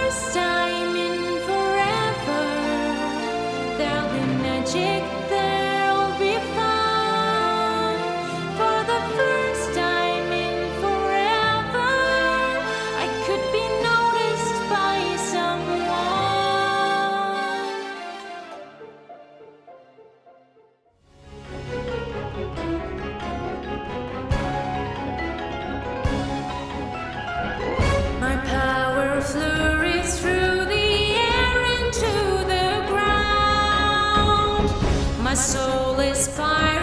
first time in forever, there'll be magic, there'll be fun. For the first time in forever, I could be noticed by someone. My power flurries through the air into the ground. My soul is fire.